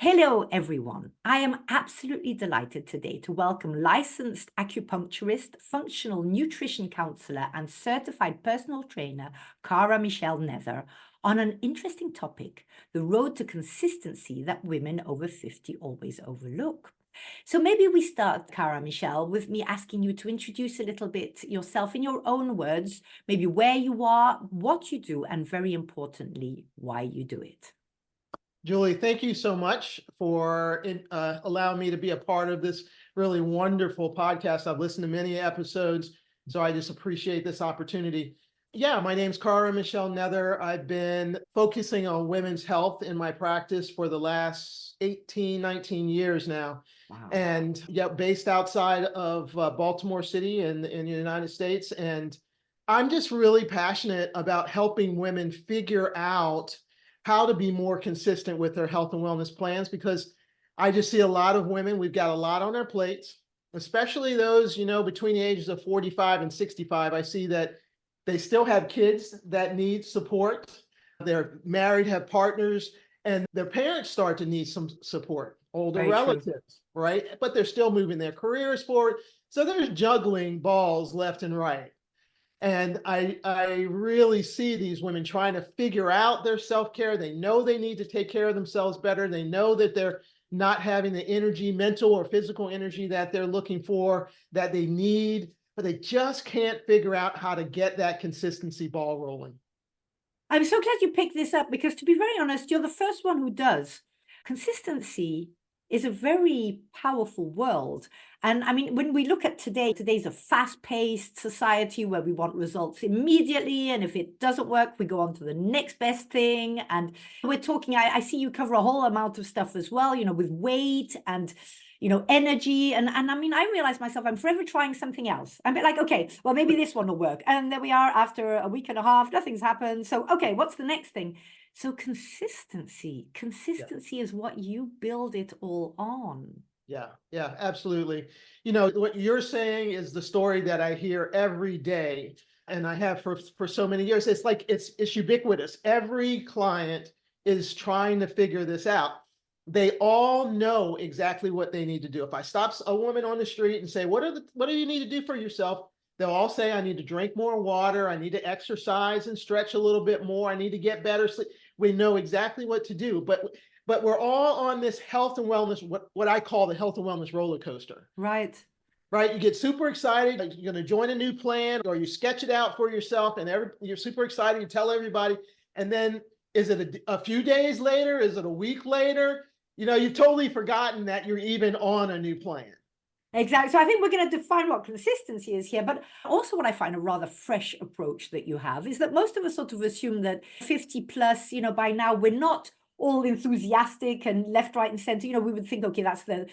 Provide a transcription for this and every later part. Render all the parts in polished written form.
Hello, everyone. I am absolutely delighted today to welcome licensed acupuncturist, functional nutrition counselor, and certified personal trainer, Cara Michele Nether, on an interesting topic, the road to consistency that women over 50 always overlook. So maybe we start, Cara Michele, with me asking you to introduce a little bit yourself in your own words, maybe where you are, what you do, and very importantly, why you do it. Julie, thank you so much for allowing me to be a part of this really wonderful podcast. I've listened to many episodes, so I just appreciate this opportunity. Yeah, my name's Cara Michele Nether. I've been focusing on women's health in my practice for the last 18, 19 years now. Wow. And yeah, based outside of Baltimore City in the United States. And I'm just really passionate about helping women figure out how to be more consistent with their health and wellness plans, because I just see a lot of women, we've got a lot on our plates, especially those, between the ages of 45 and 65. I see that they still have kids that need support. They're married, have partners, and their parents start to need some support, older Very true. relatives, right? But they're still moving their careers forward. So there's juggling balls left and right. And I really see these women trying to figure out their self-care. They know they need to take care of themselves better. They know that they're not having the energy, mental or physical energy that they're looking for, that they need, but they just can't figure out how to get that consistency ball rolling. I'm so glad you picked this up because, to be very honest, you're the first one who does. Consistency is a very powerful world. And I mean, when we look at today's a fast-paced society where we want results immediately. And if it doesn't work, we go on to the next best thing. And we're talking, I see you cover a whole amount of stuff as well, with weight and energy. And I mean, I realize myself, I'm forever trying something else. I'm a bit like, okay, well, maybe this one will work. And there we are after a week and a half, nothing's happened. So, okay, what's the next thing? So consistency is what you build it all on. Yeah, absolutely. What you're saying is the story that I hear every day, and I have for so many years. It's like it's ubiquitous. Every client is trying to figure this out. They all know exactly what they need to do. If I stop a woman on the street and say, what do you need to do for yourself? They'll all say, I need to drink more water. I need to exercise and stretch a little bit more. I need to get better sleep. We know exactly what to do, but we're all on this health and wellness, what I call the health and wellness roller coaster. Right. Right? You get super excited, like you're going to join a new plan, or you sketch it out for yourself, and you're super excited, you tell everybody, and then is it a few days later? Is it a week later? You've totally forgotten that you're even on a new plan. Exactly. So I think we're going to define what consistency is here. But also, what I find a rather fresh approach that you have is that most of us sort of assume that 50 plus, by now we're not all enthusiastic and left, right, and center. We would think, okay, that's the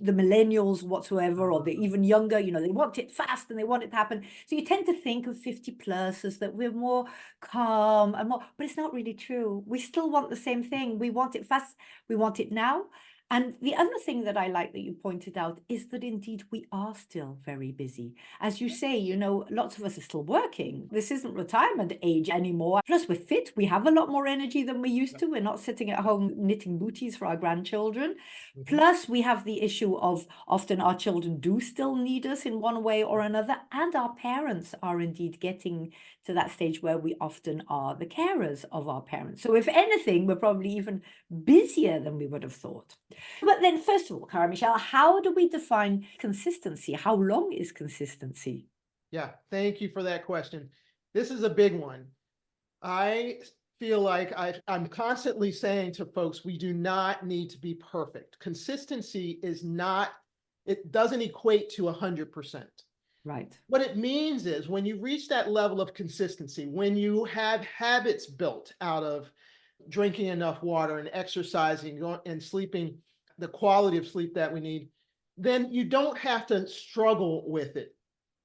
millennials whatsoever, or the even younger, they want it fast and they want it to happen. So you tend to think of 50 plus as that we're more calm and more, but it's not really true. We still want the same thing. We want it fast. We want it now. And the other thing that I like that you pointed out is that indeed we are still very busy. As you say, lots of us are still working. This isn't retirement age anymore. Plus, we're fit. We have a lot more energy than we used to. We're not sitting at home knitting booties for our grandchildren. Plus, we have the issue of often our children do still need us in one way or another. And our parents are indeed getting to that stage where we often are the carers of our parents. So if anything, we're probably even busier than we would have thought. But then, first of all, Cara Michele, how do we define consistency? How long is consistency? Yeah, thank you for that question. This is a big one. I feel like I'm constantly saying to folks, we do not need to be perfect. Consistency it doesn't equate to 100%. Right. What it means is when you reach that level of consistency, when you have habits built out of drinking enough water and exercising and sleeping, the quality of sleep that we need, then you don't have to struggle with it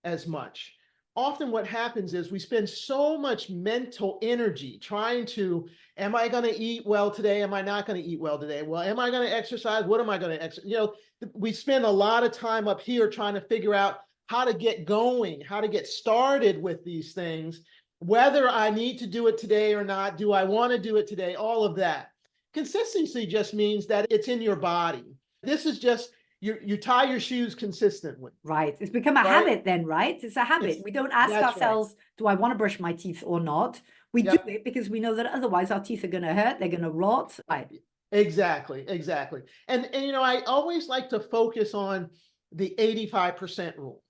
as much. Often what happens is we spend so much mental energy trying to, am I going to eat well today? Am I not going to eat well today? Well, am I going to exercise? What am I going to exercise? We spend a lot of time up here trying to figure out how to get going, how to get started with these things, whether I need to do it today or not. Do I want to do it today? All of that. Consistency just means that it's in your body. This is just you tie your shoes consistently, Right. It's become a right? habit then, right? It's a habit. It's We don't ask that's right. ourselves, do I want to brush my teeth or not? We do Yep. it because we know that otherwise our teeth are going to hurt, they're going to rot. Right. Exactly, exactly. And I always like to focus on the 85% rule.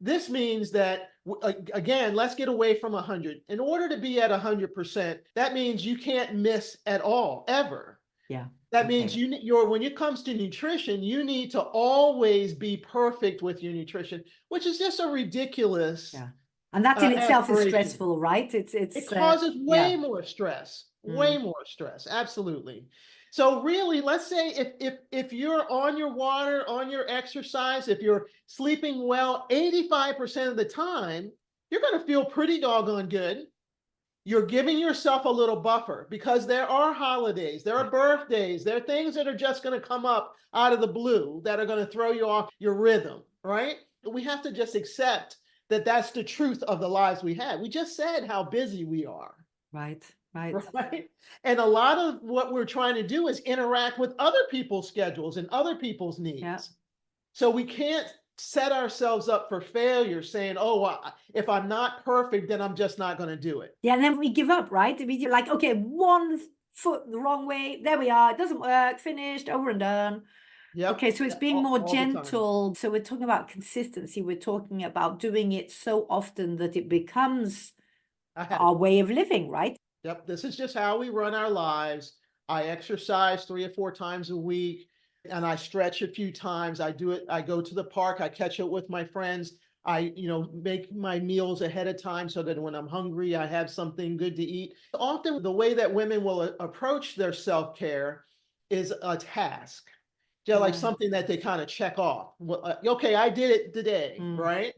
This means that again, let's get away from 100. In order to be at 100%, that means you can't miss at all, ever. Yeah. That means Okay. when it comes to nutrition, you need to always be perfect with your nutrition, which is just a ridiculous Yeah. And that in itself is aspiration. stressful, right? It causes Yeah. way more stress. Absolutely. So really, let's say if you're on your water, on your exercise, if you're sleeping well 85% of the time, you're going to feel pretty doggone good. You're giving yourself a little buffer because there are holidays, there are birthdays, there are things that are just going to come up out of the blue that are going to throw you off your rhythm, right? We have to just accept that that's the truth of the lives we had. We just said how busy we are, Right. Right. right? And a lot of what we're trying to do is interact with other people's schedules and other people's Yeah. needs. So we can't set ourselves up for failure saying, oh, if I'm not perfect, then I'm just not going to do it. Yeah. And then we give up, right? We're like, okay, one foot the wrong way. There we are. It doesn't work. Finished. Over and done. Yep. Okay, so it's being more All the time. gentle. So we're talking about consistency. We're talking about doing it so often that it becomes our way of living, right? Yep. This is just how we run our lives. I exercise 3 or 4 times a week and I stretch a few times. I do it. I go to the park. I catch up with my friends. I, make my meals ahead of time so that when I'm hungry, I have something good to eat. Often the way that women will approach their self-care is a task. Yeah, like Yeah. something that they kind of check off. Well, okay, I did it today, right?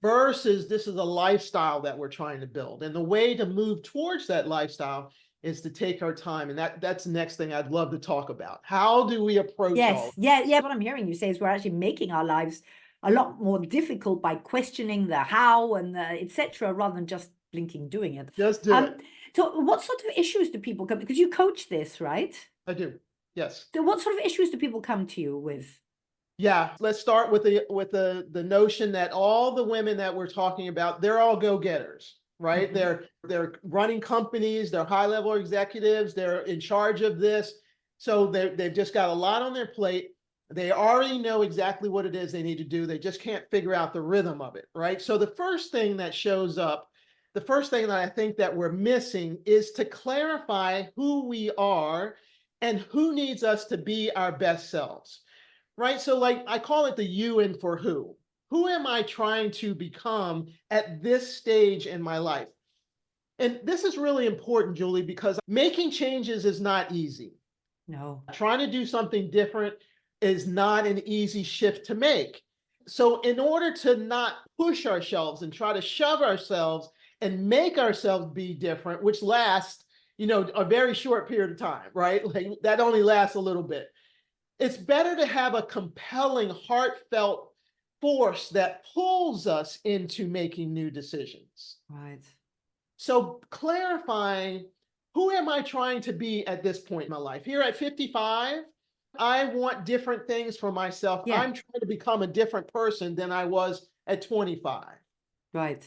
Versus this is a lifestyle that we're trying to build. And the way to move towards that lifestyle is to take our time. And that's the next thing I'd love to talk about. How do we approach all Yes. Yeah. Yeah. What I'm hearing you say is we're actually making our lives a lot more difficult by questioning the how and the etc. rather than just blinking doing it. Just do it. So what sort of issues do people come, because you coach this, right? I do. Yes. So what sort of issues do people come to you with? Yeah, let's start with the notion that all the women that we're talking about, they're all go-getters, right? They're running companies, they're high-level executives, they're in charge of this. So they've just got a lot on their plate. They already know exactly what it is they need to do. They just can't figure out the rhythm of it, right? So the first thing that shows up, the first thing that I think that we're missing is to clarify who we are and who needs us to be our best selves. Right? So like I call it the you and for who. Who am I trying to become at this stage in my life? And this is really important, Julie, because making changes is not easy. No. Trying to do something different is not an easy shift to make. So in order to not push ourselves and try to shove ourselves and make ourselves be different, which lasts, a very short period of time, right? Like that only lasts a little bit. It's better to have a compelling, heartfelt force that pulls us into making new decisions. Right. So clarifying, who am I trying to be at this point in my life? Here at 55, I want different things for myself. Yeah. I'm trying to become a different person than I was at 25. Right.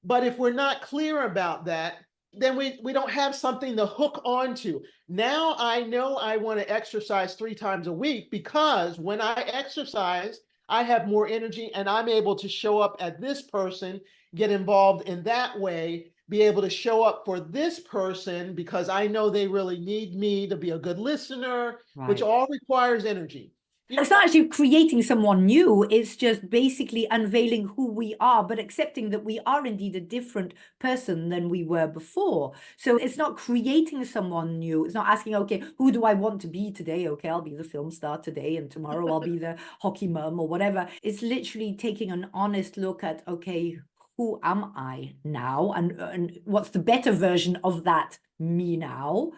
But if we're not clear about that, then we don't have something to hook onto. Now I know I want to exercise 3 times a week because when I exercise, I have more energy and I'm able to show up at this person, get involved in that way, be able to show up for this person because I know they really need me to be a good listener, which Right. all requires energy. It's not actually creating someone new, it's just basically unveiling who we are, but accepting that we are indeed a different person than we were before. So it's not creating someone new. It's not asking, okay, who do I want to be today? Okay, I'll be the film star today, and tomorrow I'll be the hockey mom or whatever. It's literally taking an honest look at, okay, who am I now? And what's the better version of that me now?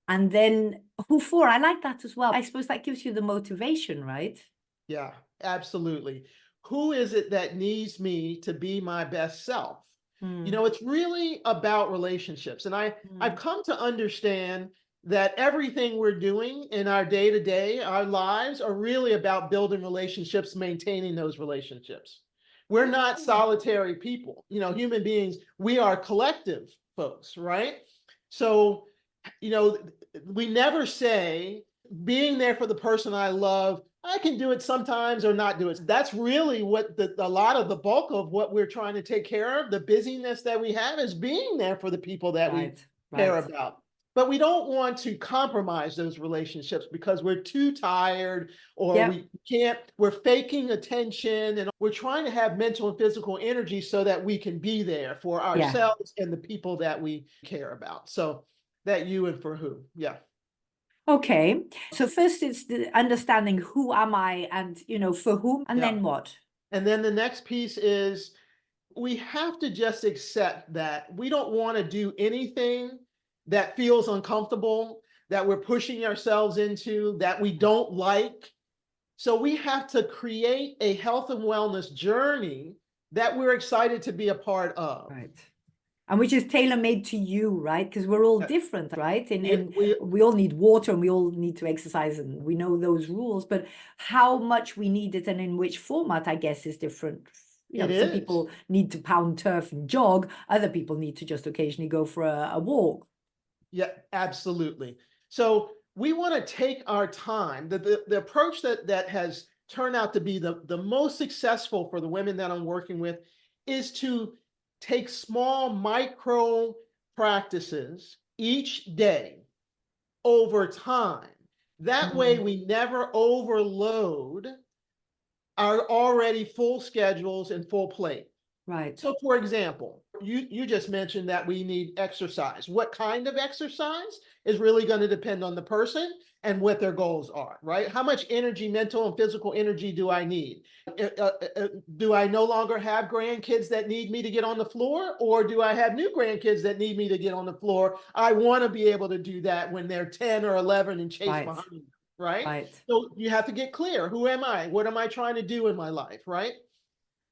And then who for? I like that as well. I suppose that gives you the motivation, right? Yeah, absolutely. Who is it that needs me to be my best self? Mm. It's really about relationships. And I've come to understand that everything we're doing in our day-to-day, our lives, are really about building relationships, maintaining those relationships. We're not solitary people. Human beings, we are collective folks, right? So, we never say being there for the person I love, I can do it sometimes or not do it. That's really what a lot of the bulk of what we're trying to take care of, the busyness that we have, is being there for the people that we care about. But we don't want to compromise those relationships because we're too tired, or we can't, we're faking attention, and we're trying to have mental and physical energy so that we can be there for ourselves and the people that we care about. So that you and for who. Yeah. Okay. So first it's the understanding who am I and, for whom, and then what? And then the next piece is we have to just accept that we don't want to do anything that feels uncomfortable, that we're pushing ourselves into, that we don't like. So we have to create a health and wellness journey that we're excited to be a part of. Right. And which is tailor-made to you, right? Because we're all different, right? And we all need water and we all need to exercise, and we know those rules, but how much we need it and in which format, I guess, is different. Some people need to pound turf and jog. Other people need to just occasionally go for a walk. Yeah, absolutely. So we want to take our time. The approach that has turned out to be the most successful for the women that I'm working with is to take small micro practices each day over time. That way we never overload our already full schedules and full plate. Right. So for example, you just mentioned that we need exercise. What kind of exercise is really going to depend on the person and what their goals are, right? How much energy, mental and physical energy, do I need? Do I no longer have grandkids that need me to get on the floor, or do I have new grandkids that need me to get on the floor? I want to be able to do that when they're 10 or 11 and chase behind me, right? So you have to get clear. Who am I? What am I trying to do in my life, right?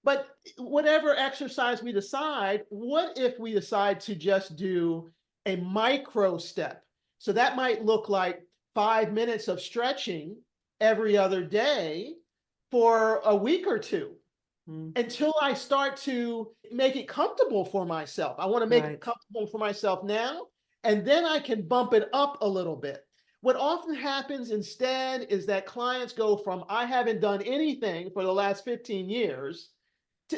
But whatever exercise we decide, what if we decide to just do a micro step? So that might look like 5 minutes of stretching every other day for a week or two, until I start to make it comfortable for myself. I want to make it comfortable for myself now, and then I can bump it up a little bit. What often happens instead is that clients go from, I haven't done anything for the last 15 years,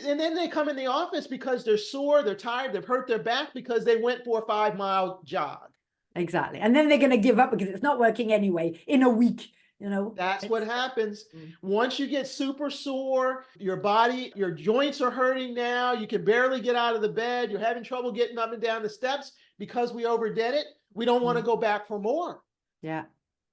and then they come in the office because they're sore, they're tired, they've hurt their back because they went for a 5-mile jog. Exactly. And then they're going to give up because it's not working anyway in a week. That's what happens. Once you get super sore, your body, your joints are hurting now, you can barely get out of the bed, you're having trouble getting up and down the steps because we overdid it. We don't want to go back for more. Yeah.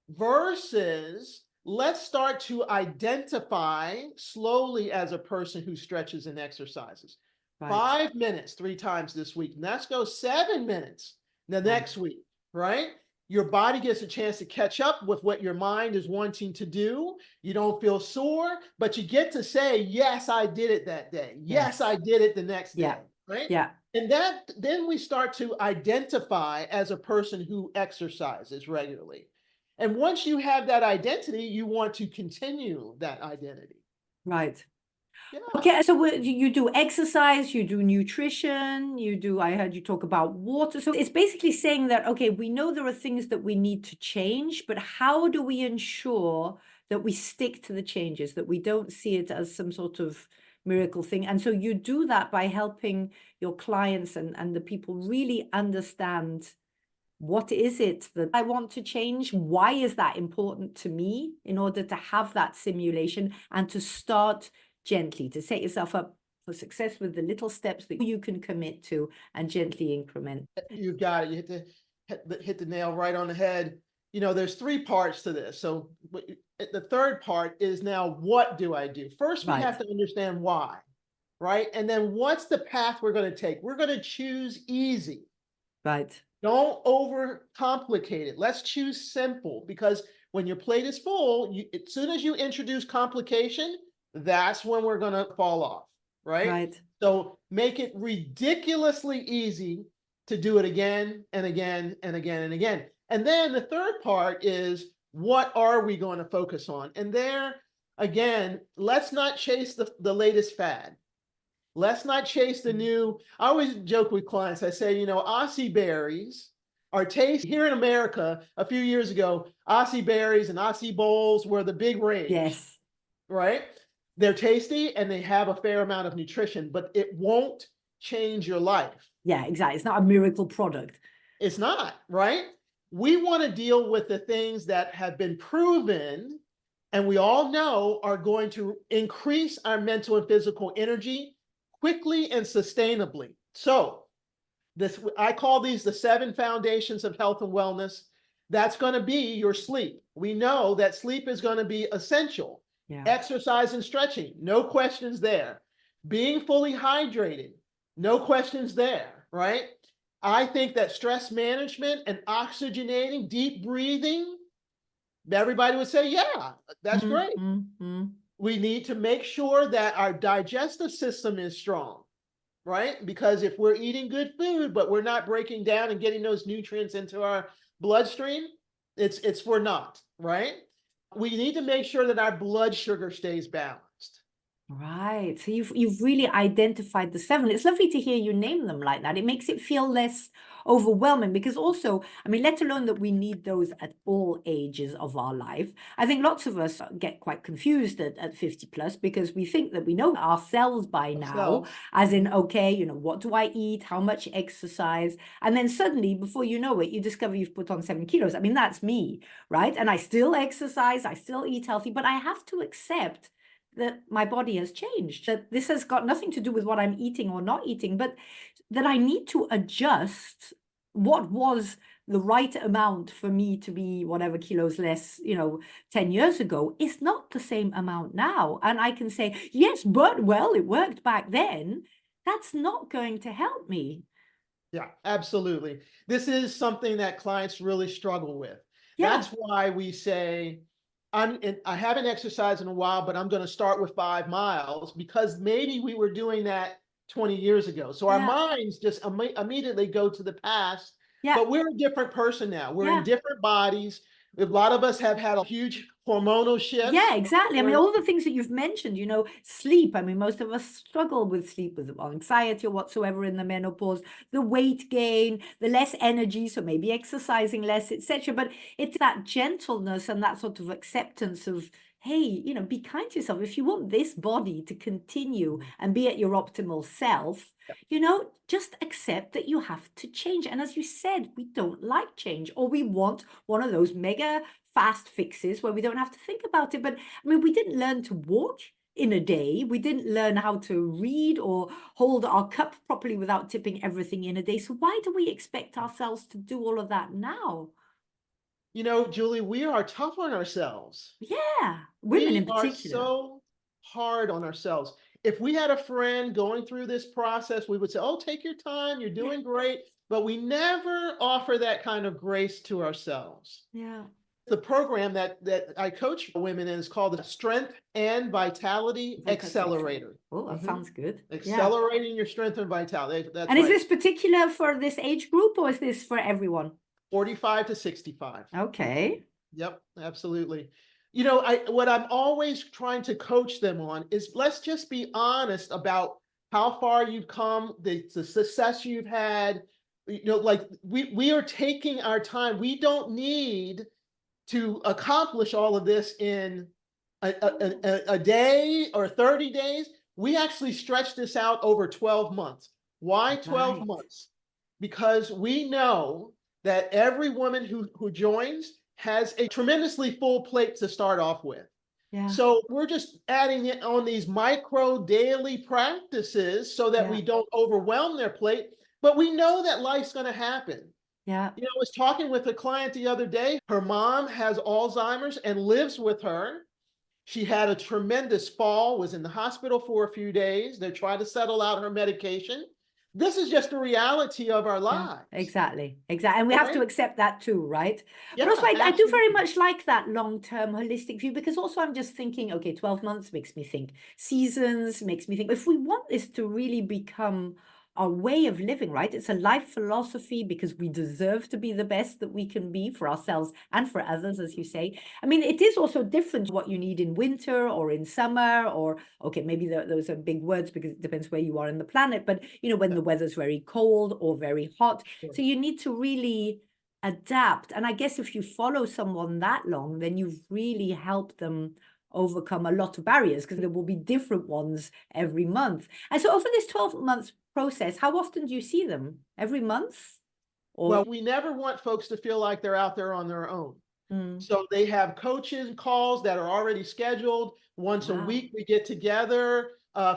Versus, let's start to identify slowly as a person who stretches and exercises. 5 minutes 3 times this week. Let's go 7 minutes the next week, right? Your body gets a chance to catch up with what your mind is wanting to do. You don't feel sore, but you get to say, yes, I did it that day. Yes, I did it the next day, right? Yeah. And then we start to identify as a person who exercises regularly. And once you have that identity, you want to continue that identity. Right. Yeah. Okay, so you do exercise, you do nutrition, I heard you talk about water. So it's basically saying that, okay, we know there are things that we need to change, but how do we ensure that we stick to the changes, that we don't see it as some sort of miracle thing? And so you do that by helping your clients and the people really understand, what is it that I want to change? Why is that important to me, in order to have that simulation and to start gently, to set yourself up for success with the little steps that you can commit to and gently increment. You got it. You hit the nail right on the head. There's 3 parts to this. So the third part is, now what do I do? First, we have to understand why, right? And then what's the path we're going to take? We're going to choose easy. Right. Don't overcomplicate it. Let's choose simple, because when your plate is full, as soon as you introduce complication, that's when we're going to fall off, right? So make it ridiculously easy to do it again and again and again and again. And then the third part is, what are we going to focus on? And there, again, let's not chase the latest fad. Let's not chase the new. I always joke with clients. I say, Aussie berries are tasty. Here in America, a few years ago, Aussie berries and Aussie bowls were the big rage, Yes. right? They're tasty and they have a fair amount of nutrition, but it won't change your life. Yeah, exactly. It's not a miracle product. It's not, right? We want to deal with the things that have been proven and we all know are going to increase our mental and physical energy quickly and sustainably. So, I call these the 7 foundations of health and wellness. That's going to be your sleep. We know that sleep is going to be essential. Yeah. Exercise and stretching, no questions there. Being fully hydrated, no questions there, right? I think that stress management and oxygenating, deep breathing, everybody would say, yeah, that's great. We need to make sure that our digestive system is strong, right? Because if we're eating good food, but we're not breaking down and getting those nutrients into our bloodstream, it's for naught, right? We need to make sure that our blood sugar stays balanced. Right. So you've really identified the 7. It's lovely to hear you name them like that. It makes it feel less overwhelming because also, I mean, let alone that we need those at all ages of our life. I think lots of us get quite confused at 50 plus because we think that we know ourselves by now, as in, okay, what do I eat? How much exercise? And then suddenly, before you know it, you discover you've put on 7 kilos. I mean, that's me, right? And I still exercise, I still eat healthy, but I have to accept that my body has changed, that this has got nothing to do with what I'm eating or not eating, but that I need to adjust what was the right amount for me to be whatever kilos less, 10 years ago is not the same amount now. And I can say, yes, but well, it worked back then. That's not going to help me. Yeah, absolutely. This is something that clients really struggle with. Yeah. That's why we say, I haven't exercised in a while, but I'm going to start with 5 miles because maybe we were doing that 20 years ago. So our minds just immediately go to the past. Yeah. But we're a different person now. We're Yeah. in different bodies. A lot of us have had a huge hormonal shifts. Yeah, exactly. I mean, all the things that you've mentioned, sleep. I mean, most of us struggle with sleep, with anxiety or whatsoever in the menopause, the weight gain, the less energy, so maybe exercising less, etc. But it's that gentleness and that sort of acceptance of, hey, be kind to yourself. If you want this body to continue and be at your optimal self, just accept that you have to change. And as you said, we don't like change, or we want one of those mega fast fixes where we don't have to think about it. But I mean, we didn't learn to walk in a day. We didn't learn how to read or hold our cup properly without tipping everything in a day. So why do we expect ourselves to do all of that now? Julie, we are tough on ourselves. Yeah, women in particular. We are so hard on ourselves. If we had a friend going through this process, we would say, oh, take your time, you're doing great. But we never offer that kind of grace to ourselves. Yeah. The program that I coach women in is called the Strength and Vitality Accelerator. Oh, that sounds good. Accelerating your strength and vitality. That's and is this particular for this age group or is this for everyone? 45 to 65. Okay. Yep, absolutely. What I'm always trying to coach them on is let's just be honest about how far you've come, the success you've had. Like we are taking our time. We don't need to accomplish all of this in a day or 30 days. We actually stretch this out over 12 months. Why 12 months? Because we know that every woman who joins has a tremendously full plate to start off with. Yeah. So we're just adding it on these micro daily practices so that we don't overwhelm their plate, but we know that life's going to happen. Yeah. I was talking with a client the other day. Her mom has Alzheimer's and lives with her. She had a tremendous fall, was in the hospital for a few days. They tried to settle out her medication. This is just the reality of our lives. Yeah, exactly. And we have to accept that too, right? Yeah, but also I do very much like that long-term holistic view because also I'm just thinking, okay, 12 months makes me think seasons, makes me think if we want this to really become our way of living, right? It's a life philosophy because we deserve to be the best that we can be for ourselves and for others, as you say. I mean, it is also different what you need in winter or in summer, or, okay, maybe those are big words because it depends where you are in the planet, but, when the weather's very cold or very hot. Sure. So you need to really adapt. And I guess if you follow someone that long, then you've really helped them overcome a lot of barriers because there will be different ones every month. And so over this 12 months process, how often do you see them? Every month? Well, Or we never want folks to feel like they're out there on their own. Mm, So they have coaches calls that are already scheduled. Once a wow. week, we get together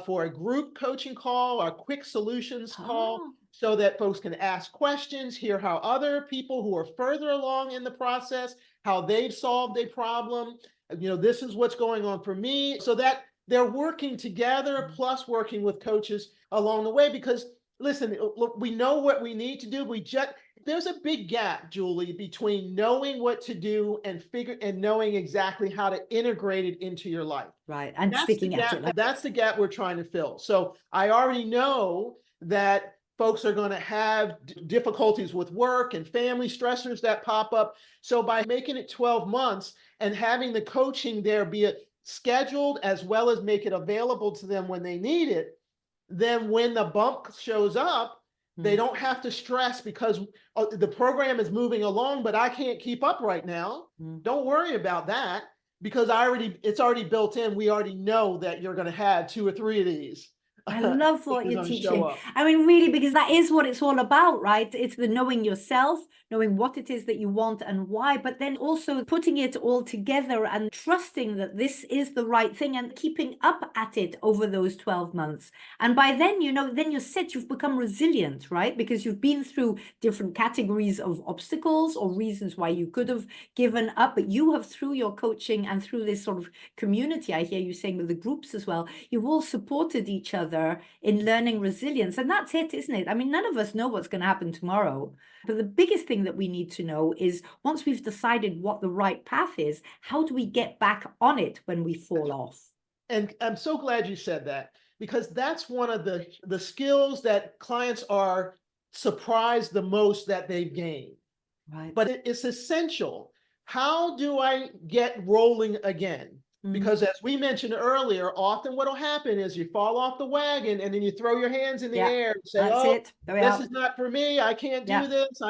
for a group coaching call or quick solutions call Oh, so that folks can ask questions, hear how other people who are further along in the process, how they've solved a problem. This is what's going on for me. So that they're working together plus working with coaches along the way. Because listen, look, we know what we need to do. There's a big gap, Julie, between knowing what to do and knowing exactly how to integrate it into your life. right. And That's the sticking at gap. it. That's the gap we're trying to fill. So I already know that folks are going to have difficulties with work and family stressors that pop up. So by making it 12 months and having the coaching there be scheduled as well as make it available to them when they need it, then when the bump shows up, they don't have to stress because the program is moving along, but I can't keep up right now. Mm. Don't worry about that because it's already built in. We already know that you're going to have 2 or 3 of these. I love that what are you're going to show teaching. up. I mean, really, because that is what it's all about, right? It's the knowing yourself, knowing what it is that you want and why, but then also putting it all together and trusting that this is the right thing and keeping up at it over those 12 months. And by then, then you're set, you've become resilient, right? Because you've been through different categories of obstacles or reasons why you could have given up, but you have, through your coaching and through this sort of community, I hear you saying with the groups as well, you've all supported each other in learning resilience. And that's it, isn't it? I mean, none of us know what's going to happen tomorrow. But the biggest thing that we need to know is once we've decided what the right path is, how do we get back on it when we fall off? And I'm so glad you said that because that's one of the skills that clients are surprised the most that they've gained. Right. But it's essential. How do I get rolling again? Because as we mentioned earlier, often what'll happen is you fall off the wagon and then you throw your hands in the Yeah, air and say, that's "Oh, it. There we this are. is not for me. I can't do Yeah. this."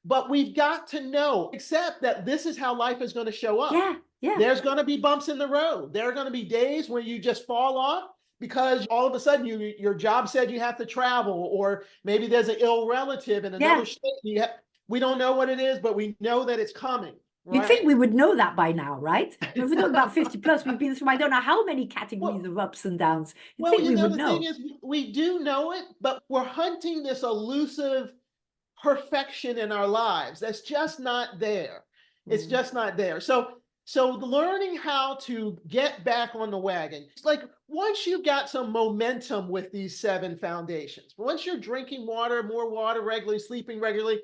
But we've got to know, accept that this is how life is going to show up. Yeah. Yeah. There's going to be bumps in the road. There are going to be days when you just fall off because all of a sudden your job said you have to travel, or maybe there's an ill relative in another state. We don't know what it is, but we know that it's coming, You'd right? think we would know that by now, right? If we're talking about 50 plus, we've been through I don't know how many categories Well, of ups and downs. You'd well, think we would the thing know. is, we do know it, but we're hunting this elusive perfection in our lives that's just not there. It's Mm. just not there. So learning how to get back on the wagon. It's like once you got some momentum with these 7 foundations, once you're drinking more water regularly, sleeping regularly,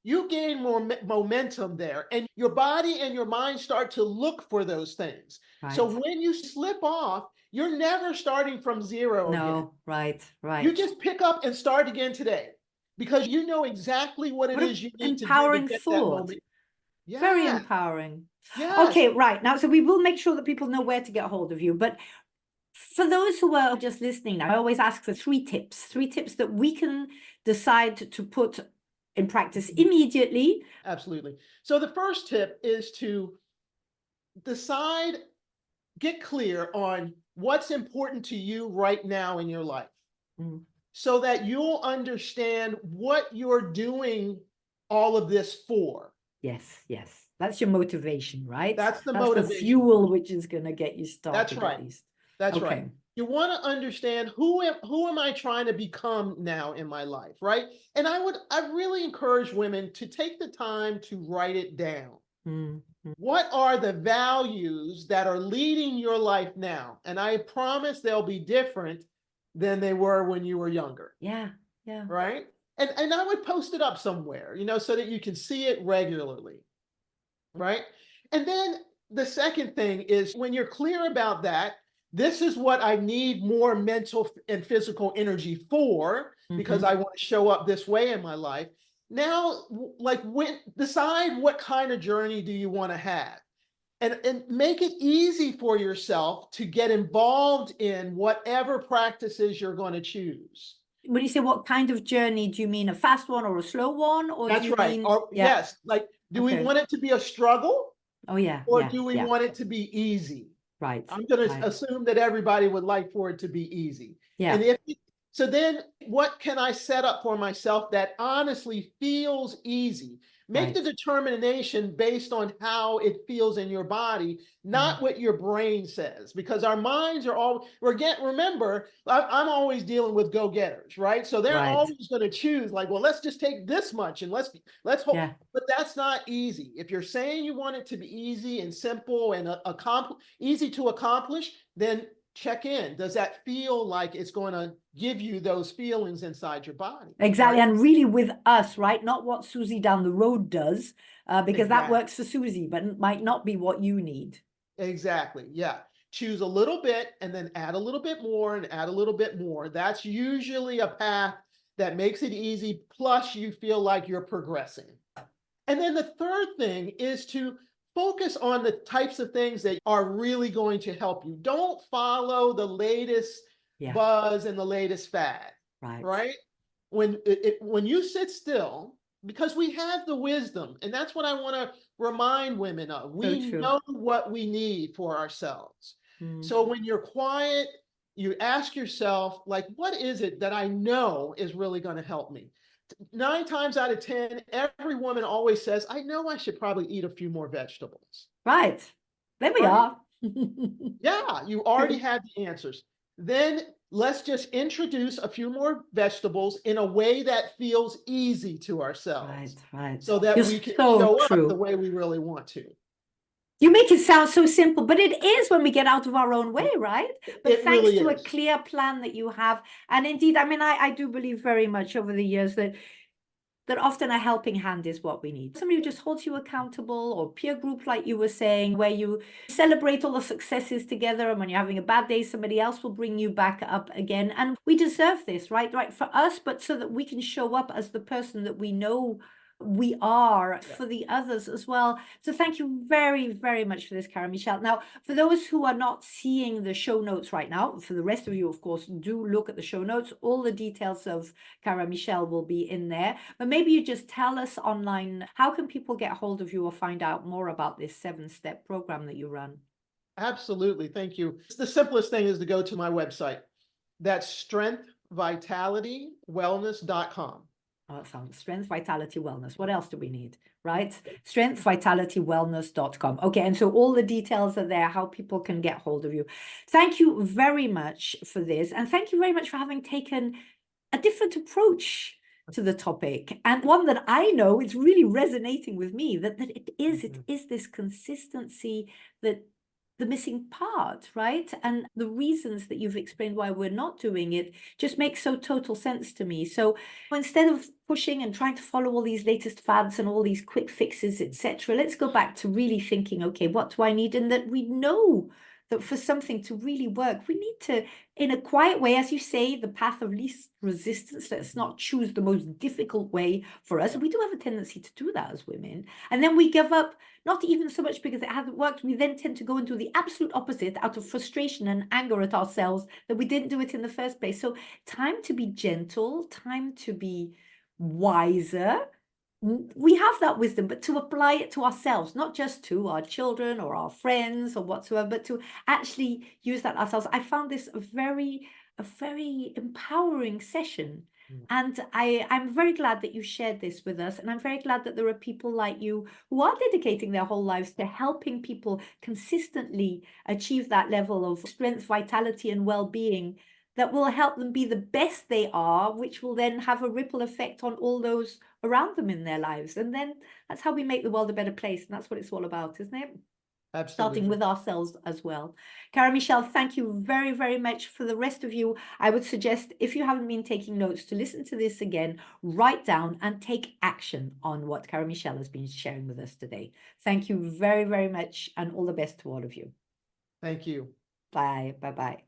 you gain more momentum there and your body and your mind start to look for those things. So Right. when you slip off, you're never starting from zero again. No, right, You right. just pick up and start again today because you know exactly what it What an is you need to do to empowering get that thought. moment. Very Yeah, empowering. yes. Okay, right. Now, so we will make sure that people know where to get hold of you. But for those who are just listening now, I always ask for 3 tips that we can decide to put in practice immediately. Absolutely. So the first tip is to decide, get clear on what's important to you right now in your life Mm. so that you'll understand what you're doing all of this for. Yes, yes. That's your motivation, right? That's the That's the motivation. fuel which is going to get you That's started at right. least. That's right. Okay. You want to understand who am I trying to become now in my life, right? And I really encourage women to take the time to write it down. Mm, mm. What are the values that are leading your life now? And I promise they'll be different than they were when you were younger, Yeah, yeah. right? And I would post it up somewhere, so that you can see it regularly, right? And then the second thing is when you're clear about that, this is what I need more mental and physical energy for. because Mhm. I want to show up this way in my life. Now, like, when decide what kind of journey do you want to have, and make it easy for yourself to get involved in whatever practices you're going to choose. When you say what kind of journey, do you mean a fast one or a slow one? Or do That's you right. mean, Or yeah, yes, like, do we okay. want it to be a struggle, Oh, yeah, or yeah, do we yeah. want it to be easy? Right, I'm going to right. assume that everybody would like for it to be easy. And Yeah, so then what can I set up for myself that honestly feels easy? Make the right. determination based on how it feels in your body, Mm, not what your brain says, because our minds are all, remember, I'm always dealing with go-getters, right? So they're right. always going to choose, like, well, let's just take this much and let's hope. Yeah. But that's not easy. If you're saying you want it to be easy and simple and easy to accomplish, then check in. Does that feel like it's going to give you those feelings inside your body? Exactly. Right? And really with us, right? Not what Susie down the road does, because that Exactly. works for Susie, but it might not be what you need. Exactly. Yeah. Choose a little bit and then add a little bit more and add a little bit more. That's usually a path that makes it easy. Plus, you feel like you're progressing. And then the third thing is to focus on the types of things that are really going to help you. Don't follow the latest Yeah, buzz and the latest fad, right. right? When you sit still, because we have the wisdom, and that's what I want to remind women of. So We true. know what we need for ourselves. Mm, So when you're quiet, you ask yourself, like, what is it that I know is really going to help me? 9 times out of 10, every woman always says, I know I should probably eat a few more vegetables. right. There we Right? are. Yeah, you already have the answers. Then let's just introduce a few more vegetables in a way that feels easy to Right, ourselves right. so that You're we can so show up the true. way we really want to. You make it sound so simple, but it is when we get out of our own way, right? But It thanks really to a is. clear plan that you have, and indeed, I mean, I do believe very much over the years that often a helping hand is what we need. Somebody who just holds you accountable, or peer group, like you were saying, where you celebrate all the successes together. And when you're having a bad day, somebody else will bring you back up again. And we deserve this, right? Right, for us, but so that we can show up as the person that we know we are Yeah. for the others as well. So thank you very, very much for this, Cara Michele. Now, for those who are not seeing the show notes right now, for the rest of you, of course, do look at the show notes. All the details of Cara Michele will be in there. But maybe you just tell us online, how can people get hold of you or find out more about this 7-step program that you run? Absolutely. Thank you. The simplest thing is to go to my website. That's strengthvitalitywellness.com. Oh, that sounds Strength, Vitality, Wellness. What else do we need, right? Strengthvitalitywellness.com. Okay, and so all the details are there, how people can get hold of you. Thank you very much for this. And thank you very much for having taken a different approach to the topic, and one that I know is really resonating with me, that it is this consistency, that the missing part, right? And the reasons that you've explained why we're not doing it just makes so total sense to me. So instead of pushing and trying to follow all these latest fads and all these quick fixes, etc., let's go back to really thinking, okay, what do I need? And that we know that for something to really work, we need to, in a quiet way, as you say, the path of least resistance. Let's not choose the most difficult way for us. Yeah. We do have a tendency to do that as women. And then we give up, not even so much because it hasn't worked. We then tend to go into the absolute opposite out of frustration and anger at ourselves that we didn't do it in the first place. So time to be gentle, time to be wiser. We have that wisdom, but to apply it to ourselves, not just to our children or our friends or whatsoever, but to actually use that ourselves. I found this a very empowering session. Mm. And I'm very glad that you shared this with us. And I'm very glad that there are people like you who are dedicating their whole lives to helping people consistently achieve that level of strength, vitality, and well-being that will help them be the best they are, which will then have a ripple effect on all those around them in their lives. And then that's how we make the world a better place. And that's what it's all about, isn't it? Starting Absolutely. with ourselves as well. Cara Michele, thank you very, very much. For the rest of you, I would suggest, if you haven't been taking notes, to listen to this again, write down and take action on what Cara Michele has been sharing with us today. Thank you very, very much, and all the best to all of you. Thank you. Bye. Bye-bye.